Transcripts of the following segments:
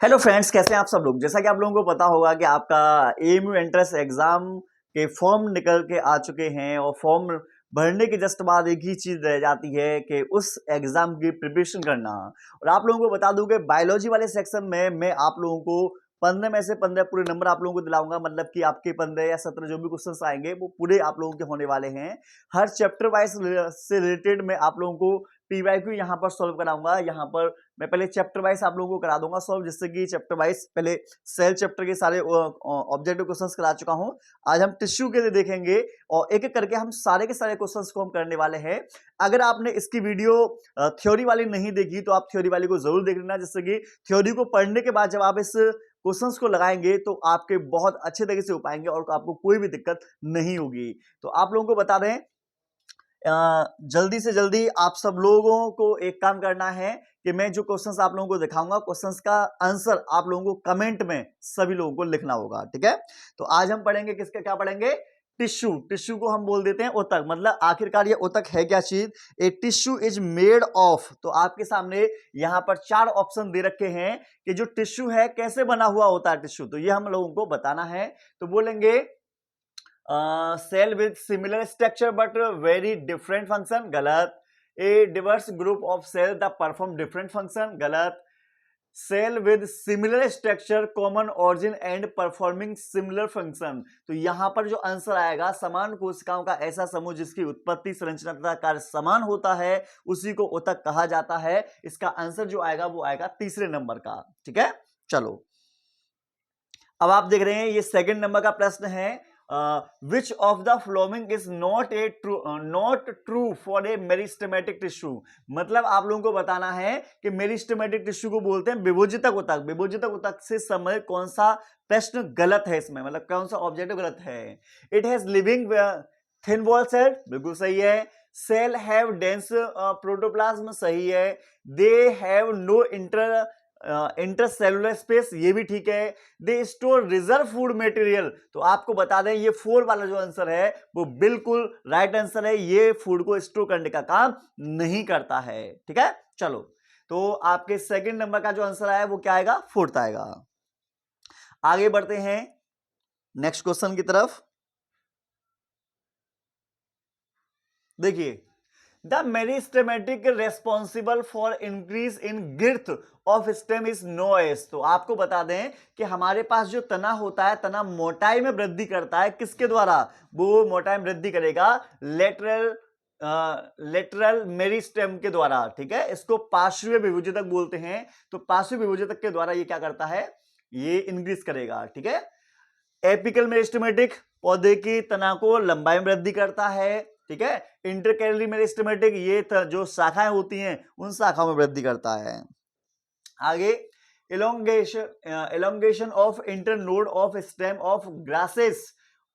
Hello friends, कैसे हैं आप सब लोग। जैसा कि आप लोगों को पता होगा कि आपका एएमयू एंट्रेंस एग्जाम के फॉर्म निकल के आ चुके हैं और फॉर्म भरने के जस्ट बाद एक ही चीज रह जाती है कि उस एग्जाम की प्रिपरेशन करना। और आप लोगों को बता दूं कि बायोलॉजी वाले सेक्शन में मैं आप लोगों को 15 में से 15 पूरे नंबर आप लोगों को दिलाऊंगा। मतलब कि आपके 15 या 17 जो भी क्वेश्चंस आएंगे वो पूरे आप लोगों के होने वाले हैं। हर चैप्टर वाइज से रिलेटेड मैं आप लोगों को पीवाईक्यू यहाँ पर सॉल्व कराऊंगा। यहाँ पर मैं पहले चैप्टर वाइज आप लोगों को करा दूंगा सॉल्व, जिससे कि चैप्टर वाइज पहले सेल चैप्टर के सारे ऑब्जेक्टिव क्वेश्चंस करा चुका हूं। आज हम टिश्यू के लिए देखेंगे और एक एक करके हम सारे के सारे क्वेश्चंस को हम करने वाले हैं। अगर आपने इसकी वीडियो थ्योरी वाली नहीं देखी तो आप थ्योरी वाली को जरूर देख लेना, जिससे कि थ्योरी को पढ़ने के बाद जब आप इस क्वेश्चंस को लगाएंगे तो आपके बहुत अच्छे तरीके से हो पाएंगे और आपको कोई भी दिक्कत नहीं होगी। तो आप लोगों को बता दें, जल्दी से जल्दी आप सब लोगों को एक काम करना है कि मैं जो क्वेश्चंस आप लोगों को दिखाऊंगा, क्वेश्चंस का आंसर आप लोगों को कमेंट में सभी लोगों को लिखना होगा, ठीक है। तो आज हम पढ़ेंगे किसका, क्या पढ़ेंगे, टिश्यू। टिश्यू को हम बोल देते हैं ऊतक। मतलब आखिरकार ये ऊतक है क्या चीज। A tissue is made of. तो आपके सामने यहां पर 4 ऑप्शन दे रखे हैं कि जो टिश्यू है कैसे बना हुआ होता है टिश्यू। तो ये हम लोगों को बताना है। तो बोलेंगे cell with similar structure but very different function, गलत। A diverse group of cell the perform different function, गलत। Cell with similar structure common origin and performing similar function. तो यहां पर जो आंसर आएगा, समान कोशिकाओं का ऐसा समूह जिसकी उत्पत्ति, संरचना तथा कार्य समान होता है, उसी को ऊतक कहा जाता है। इसका आंसर जो आएगा वो आएगा तीसरे नंबर का, ठीक है। चलो, अब आप देख रहे हैं ये सेकंड नंबर का प्रश्न है। Which of the following is not true for a meristematic tissue. मतलब आप लोगों को बताना है कि मेरिस्टेमेटिक टिश्यू को बोलते हैं विभोजितक ऊतक। विभोजितक ऊतक से संबंधित कौन सा प्रश्न गलत है इसमें, मतलब कौन सा ऑब्जेक्टिव गलत है। It has living thin wall cell, बिल्कुल सही है। सेल हैव डेंस प्रोटोप्लाज्म, सही है। They have no intercellular space, ये भी ठीक है। They store reserve food material. तो आपको बता दें ये 4 वाला जो आंसर है वो बिल्कुल राइट आंसर है। ये फूड को स्टोर करने का काम नहीं करता है, ठीक है। चलो, तो आपके सेकंड नंबर का जो आंसर आया वो क्या आएगा, फोर्थ आएगा। आगे बढ़ते हैं नेक्स्ट क्वेश्चन की तरफ। देखिए, the meristematic responsible for increase in girth of stem is known as. तो आपको बता दें कि हमारे पास जो तना होता है, तना मोटाई में वृद्धि करता है, किसके द्वारा, वो मोटाई में वृद्धि करेगा लेटरल मेरिस्टेम के द्वारा, ठीक है। इसको पार्श्वीय विभोजितक बोलते हैं। तो पार्श्वीय विभोजितक के द्वारा ये क्या करता है, ये इंक्रीज करेगा, ठीक है। एपिकल मेरिस्टेमेटिक पौधे की तना को लंबाई में वृद्धि करता है, ठीक है। इंटरकैलरी मेरिस्टेमेटिक ये जो शाखाएं होती हैं उन शाखाओं में वृद्धि करता है। आगे, elongation of internode of stem of grasses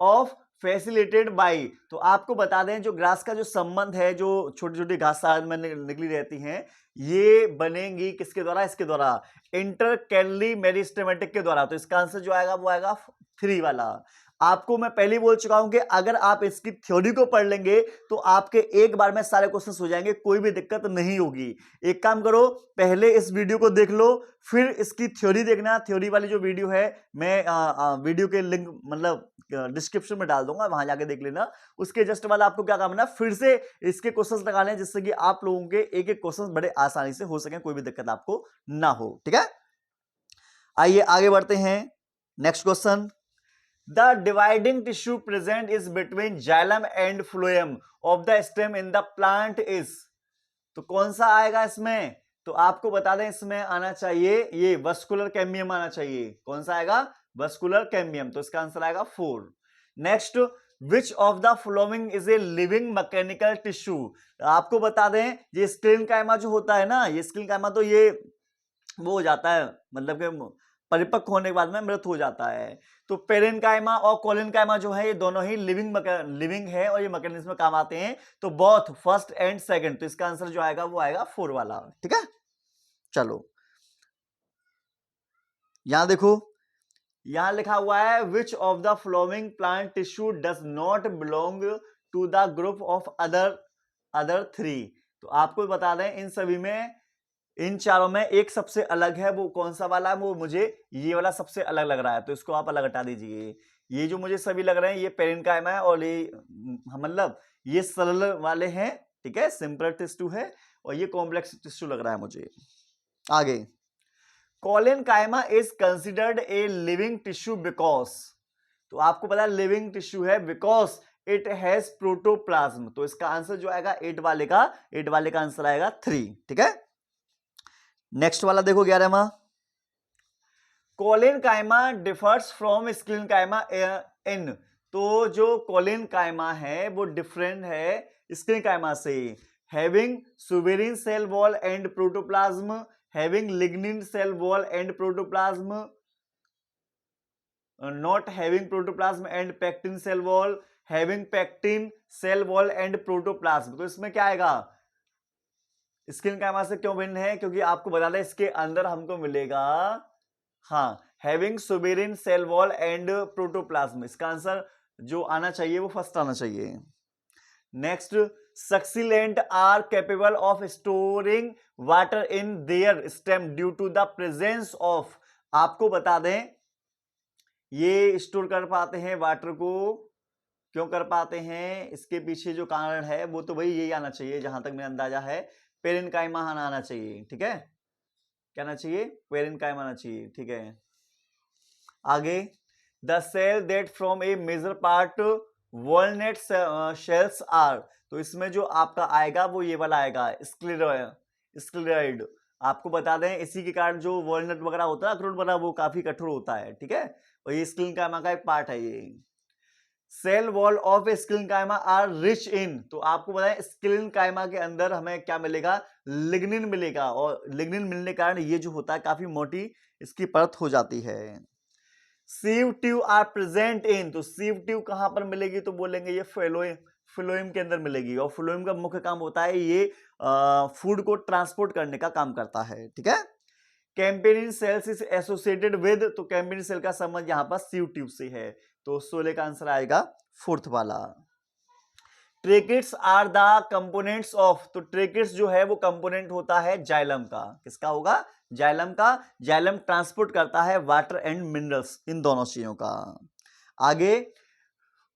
of facilitated by. तो आपको बता दें जो ग्रास का जो संबंध है, जो छोटी छोटी घास में निकली रहती हैं, ये बनेंगी किसके द्वारा, इसके द्वारा इंटरकैलरी मेरिस्टेमेटिक के द्वारा। तो इसका आंसर जो आएगा वो आएगा 3 वाला। आपको मैं पहले ही बोल चुका हूं कि अगर आप इसकी थ्योरी को पढ़ लेंगे तो आपके एक बार में सारे क्वेश्चंस हो जाएंगे, कोई भी दिक्कत नहीं होगी। एक काम करो, पहले इस वीडियो को देख लो, फिर इसकी थ्योरी देखना। थ्योरी वाली जो वीडियो है मैं वीडियो के लिंक मतलब डिस्क्रिप्शन में डाल दूंगा, वहां जाके देख लेना। उसके जस्ट वाला आपको क्या करना, फिर से इसके क्वेश्चंस लगाने हैं, जिससे कि आप लोगों के एक एक क्वेश्चंस बड़े आसानी से हो सके, कोई भी दिक्कत आपको ना हो, ठीक है। आइए आगे बढ़ते हैं। Next question, the dividing tissue present is between xylem and phloem of the stem in the plant is. तो कौन सा आएगा इसमें, तो आपको बता दें इसमें आना चाहिए ये वस्कुलर कैम्बियम आना चाहिए। कौन सा आएगा, वस्कुलर कैम्बियम। तो इसका आंसर आएगा 4। Next, which of the following is a living mechanical tissue. आपको बता दें ये स्क्लेरेन्काइमा जो होता है ना, ये स्क्लेरेन्काइमा तो ये वो हो जाता है, मतलब कि परिपक्व होने के बाद में मृत हो जाता है। तो पेरेन्काइमा और कोलेन्काइमा जो है ये दोनों ही लिविंग है और ये मैकेनिज्म में काम आते हैं। तो बोथ फर्स्ट एंड सेकंड। तो इसका आंसर जो आएगा वो आएगा 4 वाला, ठीक है। चलो, यहां देखो, यहां लिखा हुआ है which of the following plant tissue does not belong to the group of other 3। तो आपको बता दें इन सभी में इन चारों में एक सबसे अलग है, वो कौन सा वाला है? वो मुझे ये वाला सबसे अलग लग रहा है, तो इसको आप अलग हटा दीजिए। ये जो मुझे सभी लग रहे हैं ये पेरेन्काइमा है, और ये मतलब ये सरल वाले हैं, ठीक है, सिंपल टिश्यू है, और ये कॉम्प्लेक्स टिश्यू लग रहा है मुझे। आगे, collenchyma is considered a living tissue because, तो आपको पता है लिविंग टिश्यू है बिकॉज इट हैज प्रोटोप्लाज्म, तो इसका आंसर जो आएगा 8 वाले का आंसर आएगा 3, ठीक है। नेक्स्ट वाला देखो 11वां, collenchyma differs from sclerenchyma in, तो जो कोलेनकाइमा है वो डिफरेंट है स्क्लेनकाइमा से, having suberin cell wall and protoplasm, having lignin cell wall and protoplasm, not having protoplasm and pectin cell wall, having pectin cell wall and protoplasm, तो इसमें क्या आएगा? स्क्लेनकाइमा से क्यों भिन्न है? क्योंकि आपको बता दें इसके अंदर हमको मिलेगा, हाँ, having suberin cell wall and protoplasm, इसका आंसर जो आना चाहिए वो फर्स्ट आना चाहिए। Next, succulent are capable of storing water in their stem due to the presence of, आपको बता दें ये स्टोर कर पाते हैं वाटर को, क्यों कर पाते हैं? इसके पीछे जो कारण है वो तो भाई यही आना चाहिए, जहां तक मेरा अंदाजा है पेरेन्काइमा आना चाहिए, ठीक है, क्या आना चाहिए? पेरेन्काइमा आना चाहिए, ठीक है। आगे, the cell that from a major part walnut shells are, तो इसमें जो आपका आएगा वो ये वाला आएगा स्क्लेरॉइड, आपको बता दें इसी के कारण जो वॉलनट वगैरह होता है, अखरोट वगैरह, वो काफी कठोर होता है, ठीक है, और ये स्क्लेनकाइमा का एक पार्ट है ये। Cell wall of sclerenchyma are rich in, तो आपको बताएं स्क्लेनकाइमा के अंदर हमें क्या मिलेगा? लिग्निन मिलेगा, और लिग्निन मिलने के कारण ये जो होता है काफी मोटी इसकी परत हो जाती है। Sieve tube are present in, तो सीव ट्यूब कहां पर मिलेगी? तो बोलेंगे ये फ्लोएम के अंदर मिलेगी, और फ्लोएम का मुख्य काम होता है ये फूड को ट्रांसपोर्ट करने का काम करता है, ठीक है। कैम्पेनिन सेल्स इज एसोसिएटेड विद, तो कैम्पेनिन सेल का संबंध यहां पर सीव ट्यूब से है, तो 16 का आंसर आएगा 4th वाला। ट्रेकिट्स आर द कंपोनेंट्स ऑफ, तो ट्रेकिट्स जो है वो कंपोनेंट होता है जाइलम का, किसका होगा? जाइलम का। जाइलम ट्रांसपोर्ट करता है वाटर एंड मिनरल्स, इन दोनों चीजों का। आगे,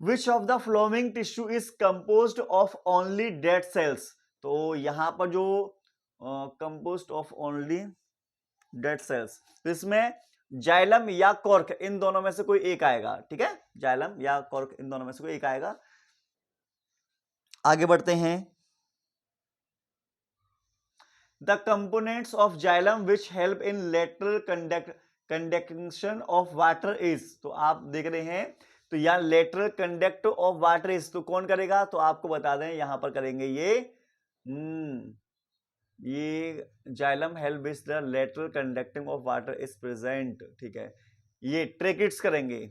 विच of the following tissue is composed of only dead cells, तो यहां पर जो composed of only dead cells, तो इसमें जाइलम या कॉर्क इन दोनों में से कोई एक आएगा, ठीक है, जाइलम या कॉर्क इन दोनों में से कोई एक आएगा। आगे बढ़ते हैं, the components of xylem which help in lateral conduction of water is, तो आप देख रहे हैं तो यहां lateral conduct of water is, तो कौन करेगा? तो आपको बता दें यहां पर करेंगे ये xylem help which the lateral conducting of water is present, ठीक है, ये ट्रेकिट्स करेंगे।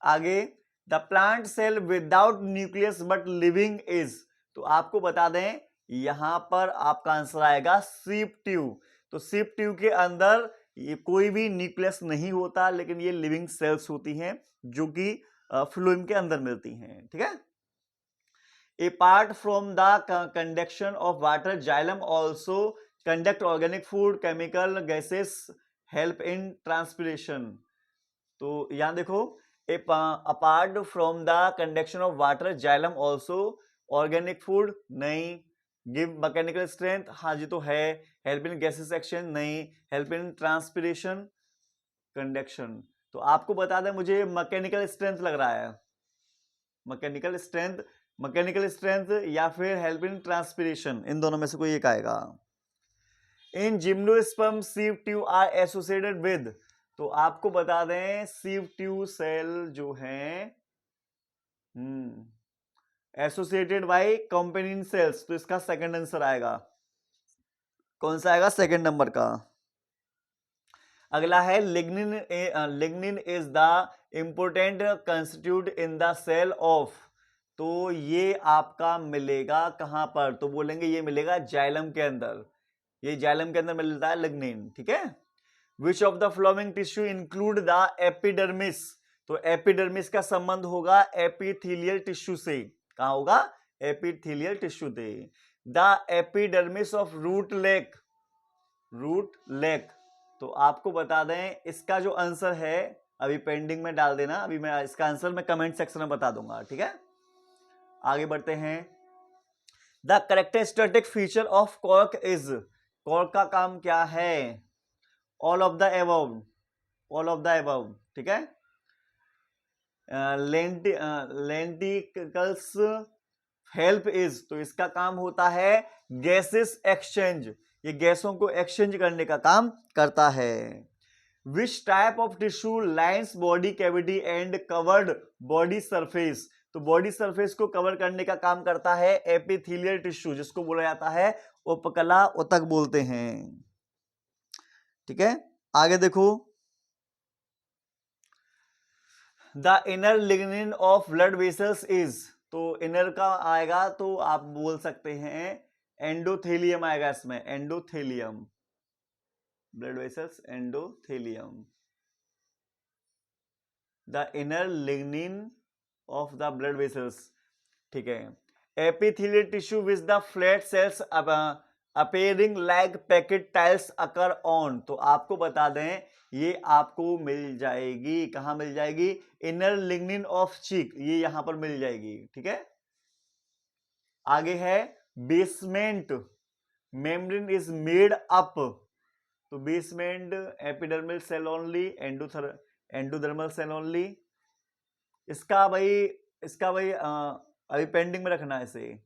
आगे, the plant cell without nucleus but living is, तो आपको बता दें यहां पर आपका आंसर आएगा सीप ट्यूब, तो सीप ट्यूब के अंदर ये कोई भी न्यूक्लियस नहीं होता, लेकिन ये लिविंग सेल्स होती हैं जो कि फ्लोएम के अंदर मिलती हैं, ठीक है। Apart from the conduction of water, xylem also conduct organic food, chemical gases, help in transpiration. तो यहां देखो, apart from the conduction of water, xylem also organic food नहीं, give mechanical strength, हाँ जी तो है, help in gases action नहीं, help in transpiration, conduction, तो आपको बता दें मुझे मैकेनिकल स्ट्रेंथ लग रहा है, मैकेनिकल स्ट्रेंथ या फिर हेल्प इन ट्रांसपिरेशन, इन दोनों में से कोई एक आएगा। In gymnosperm sieve tube are associated with, तो आपको बता दें सीव ट्यूब सेल जो है एसोसिएटेड बाय कंपेनियन सेल्स, तो इसका सेकंड आंसर आएगा, कौन सा आएगा? सेकंड नंबर का। अगला है lignin, lignin is the important constituent in the cell of, तो ये आपका मिलेगा कहां पर? तो बोलेंगे ये मिलेगा जाइलम के अंदर, ये जाइलम के अंदर मिलता है लिग्निन, ठीक है। Which of the following tissue include the epidermis, तो एपिडर्मिस का संबंध होगा एपिथेलियल टिश्यू से, कहां होगा? एपिथेलियल टिश्यू से। The epidermis of root lake, root lake. तो आपको बता दें इसका जो आंसर है, अभी पेंडिंग में डाल देना, अभी मैं इसका आंसर मैं कमेंट सेक्शन में बता दूंगा, ठीक है। आगे बढ़ते हैं। The characteristic feature of cork is, cork का काम क्या है? All of the above, all of the above, ठीक है। लेंटिकल्स हेल्प इज, तो इसका काम होता है गैसेस एक्सचेंज, ये गैसों को एक्सचेंज करने का काम करता है। विच type of tissue lines body cavity and covered body surface, तो बॉडी सरफेस को कवर करने का काम करता है एपिथेलियल टिश्यू, जिसको बोला जाता है उपकला उतक बोलते हैं, ठीक है। आगे देखो। The inner lignin of blood vessels is, तो इनर का आएगा तो आप बोल सकते हैं एंडोथेलियम आएगा इसमें, endothelium, blood vessels endothelium. The inner lignin of the blood vessels, ठीक है। Epithelial tissue which the flat sales appearing like packet tiles occur on, तो आपको बता दें ये आपको मिल जाएगी, कहां मिल जाएगी? इनर लिग्निन ऑफ चीक, ये यहां पर मिल जाएगी, ठीक है। आगे है basement membrane is made up, तो basement epidermal cell only, endodermal cell only. इसका भाई अभी पेंडिंग में रखना है इसे।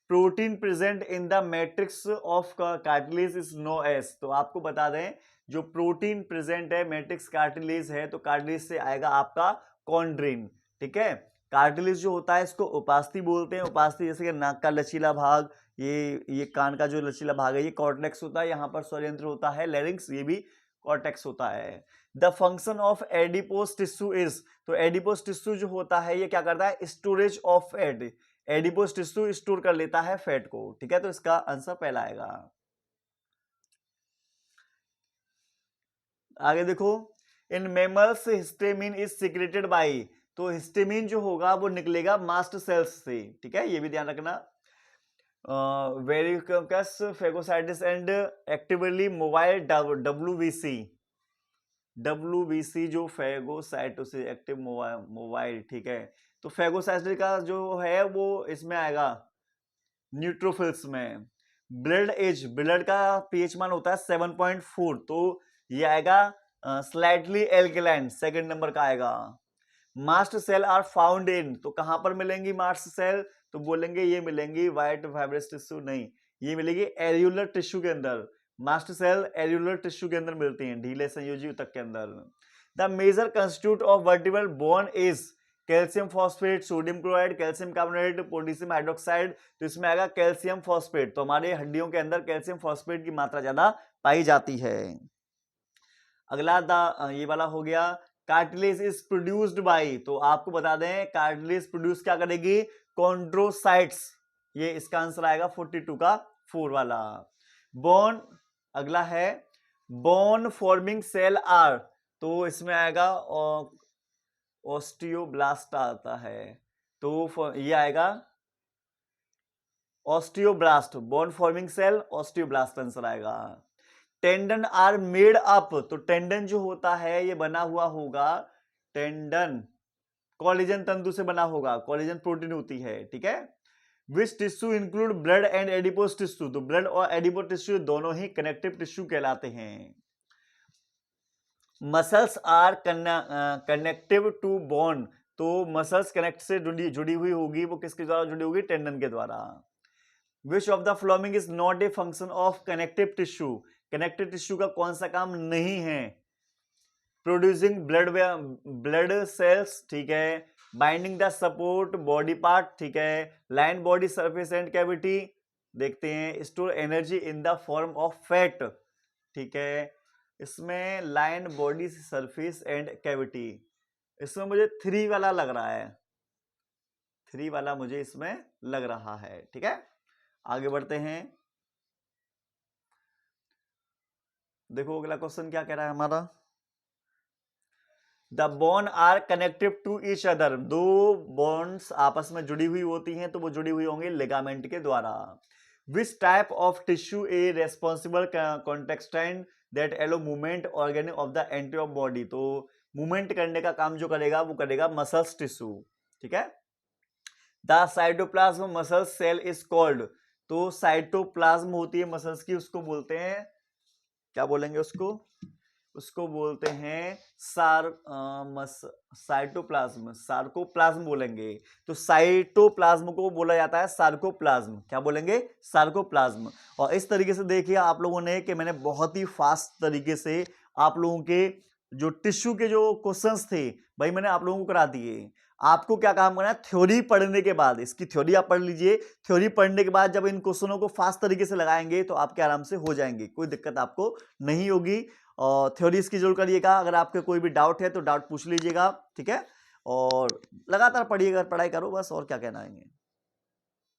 Protein present in the matrix of cartilage is known as, तो आपको बता दें जो प्रोटीन प्रेजेंट है मैट्रिक्स कार्टिलेज है, तो कार्टिलेज से आएगा आपका कॉन्ड्रिन, ठीक है। कार्टिलेज जो होता है इसको उपास्थि बोलते हैं, उपास्थि जैसे कि नाक का लचीला भाग, ये कान का जो लचीला भाग है ये कॉर्टेक्स होता है, यहाँ पर स्वरयंत्र होता है लेरिंक्स, ये भी कॉर्टेक्स होता है। The function of adipose tissue is, तो एडिपोज टिश्यू जो होता है ये क्या करता है? Storage of fat, adipose tissue store कर लेता है फैट को, ठीक है। तो इसका आंसर पहला आएगा। आगे देखो। In mammals histamine is secreted by, तो हिस्टेमिन जो होगा वो निकलेगा मास्ट सेल्स से, ठीक है, ये भी ध्यान रखना। Various phagocytes and actively mobile WBC, WBC जो फेगोसाइटोसिस एक्टिव मोबाइल, ठीक है। तो फेगोसाइटिस का जो है वो इसमें आएगा न्यूट्रोफिल्स में। ब्लड एज, ब्लड का पीएच मान होता है 7.4, तो ये आएगा स्लाइटली एल्कलाइन, सेकंड नंबर का आएगा। Mast cell are found in, तो कहां पर मिलेंगी मास्ट सेल? तो बोलेंगे ये मिलेंगी व्हाइट फाइब्रस टिश्यू, नहीं, ये मिलेगी एरियुलर टिश्यू के अंदर। मास्ट सेल एरियुलर टिश्यू के अंदर मिलती हैं, ढीले संयोजी ऊतक के अंदर। The major constituent of vertebral bone is calcium phosphate, sodium chloride, calcium carbonate, potassium hydroxide, तो इसमें आएगा कैल्शियम फॉस्फेट, तो हमारे हड्डियों के अंदर कैल्शियम फॉस्फेट की मात्रा ज्यादा पाई जाती है। अगला ये वाला हो गया। कार्टिलेज इज प्रोड्यूस्ड बाय, तो आपको बता दें कार्टिलेज प्रोड्यूस क्या करेगी? कॉन्ड्रोसाइट्स, ये इसका आंसर आएगा 42 का 4 वाला। बोन, अगला है बोन फॉर्मिंग सेल आर, तो इसमें आएगा ऑस्टियोब्लास्ट आता है, तो ये आएगा osteoblast, bone forming cell osteoblast answer आएगा। टेंडन आर मेड अप, तो टेंडन जो होता है ये बना हुआ होगा, टेंडन कोलेजन तंतु से बना होगा, कोलेजन प्रोटीन होती है, ठीक है। Which tissue include blood and adipose tissue, तो ब्लड और एडिपोज टिश्यू दोनों ही कनेक्टिव टिश्यू कहलाते हैं। Muscles are connective to bone, तो मसल्स कनेक्ट से जुड़ी हुई होगी, वो किसके द्वारा जुड़ी होगी? टेंडन के द्वारा। विच of the following is not a function of connective tissue, connective tissue का कौन सा काम नहीं है? प्रोड्यूसिंग ब्लड सेल्स, ठीक है। Binding the support body part, ठीक है। Line body surface and cavity, देखते हैं। Store energy in the form of fat, ठीक है। इसमें line body surface and cavity, इसमें मुझे 3 वाला लग रहा है, 3 वाला मुझे इसमें लग रहा है, ठीक है। आगे बढ़ते हैं। देखो अगला क्वेश्चन क्या कह रहा है हमारा। The bone are connective to each other, दो बॉन्ड्स आपस में जुड़ी हुई होती हैं, तो वो जुड़ी हुई होंगी लिगामेंट के द्वारा। Which type of tissue a responsible contraction that allow movement organic of the entry of body. तो मूवमेंट करने का काम जो करेगा वो करेगा मसल्स टिश्यू, ठीक है। The cytoplasm muscle cell is called, तो साइटोप्लाज्म होती है मसल्स की, उसको बोलते हैं, क्या बोलेंगे उसको, उसको बोलते हैं साइटोप्लाज्म, सार्कोप्लाज्म बोलेंगे। तो साइटोप्लाज्म को बोला जाता है सार्कोप्लाज्म, क्या बोलेंगे, सार्कोप्लाज्म। और इस तरीके से देखिए आप लोगों ने कि मैंने बहुत ही फास्ट तरीके से आप लोगों के जो टिश्यू के जो क्वेश्चंस थे भाई मैंने आप लोगों को करा दिए। आपको क्या काम करना है, थ्योरी पढ़ने के बाद, इसकी थ्योरी आप पढ़ लीजिए, थ्योरी पढ़ने के बाद जब इन क्वेश्चनों को फास्ट तरीके से लगाएंगे तो आपके आराम से हो जाएंगे, कोई दिक्कत आपको नहीं होगी। और थ्योरी इसकी जरूर करिएगा, अगर आपके कोई भी डाउट है तो डाउट पूछ लीजिएगा, ठीक है। और लगातार पढ़िएगा, पढ़ाई करो बस, और क्या कहना है।